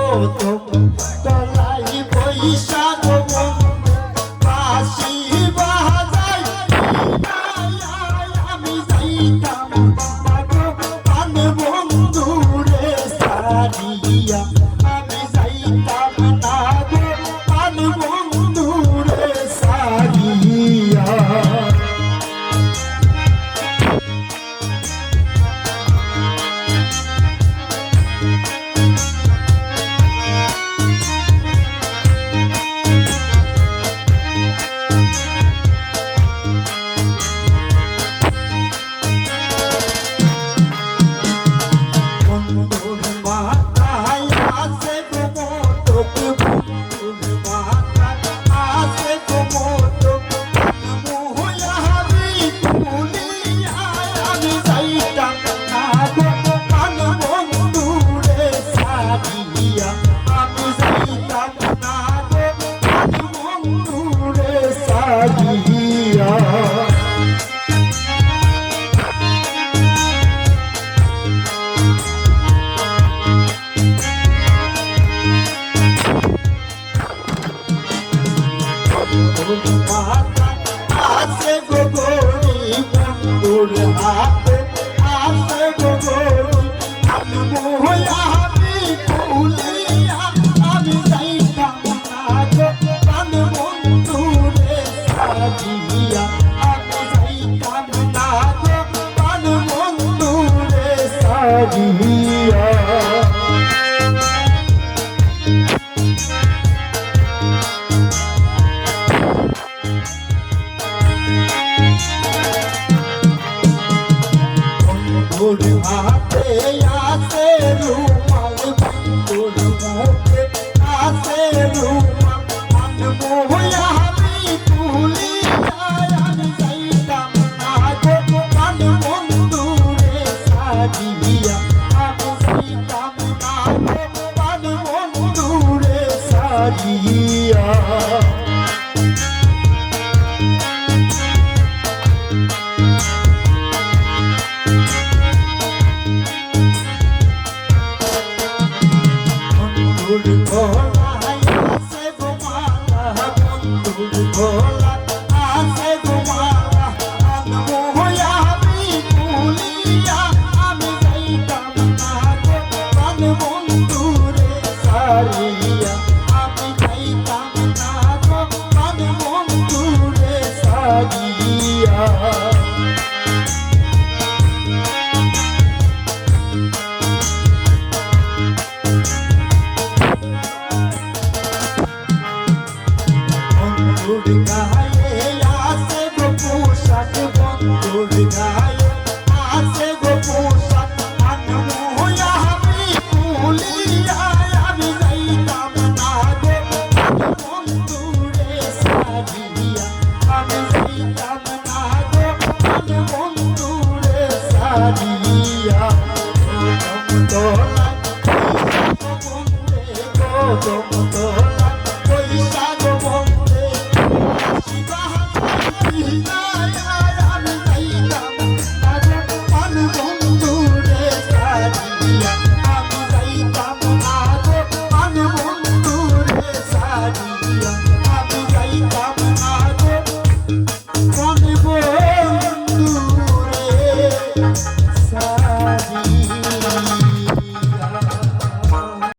কদম তলাই বৈশাখ বাঁশি বাজাই আমি যাইতাম প্রাণ বন্ধুরে সারিয়া আমি যাইতাম না গো প্রাণ বন্ধুরে সারিয়া আছে গোগরি বন্ধুর হাতে আছে গোগরি আমি মোহাবি কুলিয়া আমি যাইতাম না গো প্রাণ বন্ধুরে সাজিয়া আমি যাইতাম না গো প্রাণ বন্ধুরে সাজিয়া বন্ধুর হাতে আছে রুমাল বন্ধুর মুখে আছে রুমাল আমি মোহাবি তুলিয়া আমি যাইতাম না গো প্রাণ বন্ধুরে সাজিয়া আমি যাইতাম না গো প্রাণ বন্ধুরে সাজিয়া ভোলায় আছে গো মালা বন্ধুর ভোলা আছে গো মালা মোহাবি কুলিয়া আমি যাইতাম না গো প্রাণ বন্ধুরে সারিয়া আমি যাইতাম না গো প্রাণ বন্ধুরে সারিয়া বন্ধুর গায়ে আছে গো পোশাক বন্ধুর গায়ে আছে গো পোশাক আমি মোহাবি কুলিয়া আমি যাইতাম না গো বন্ধুরে সারিয়া আমি যাইতাম না গো বন্ধুরে সারিয়া কদম তলায় বন্ধুরে কদম তলায়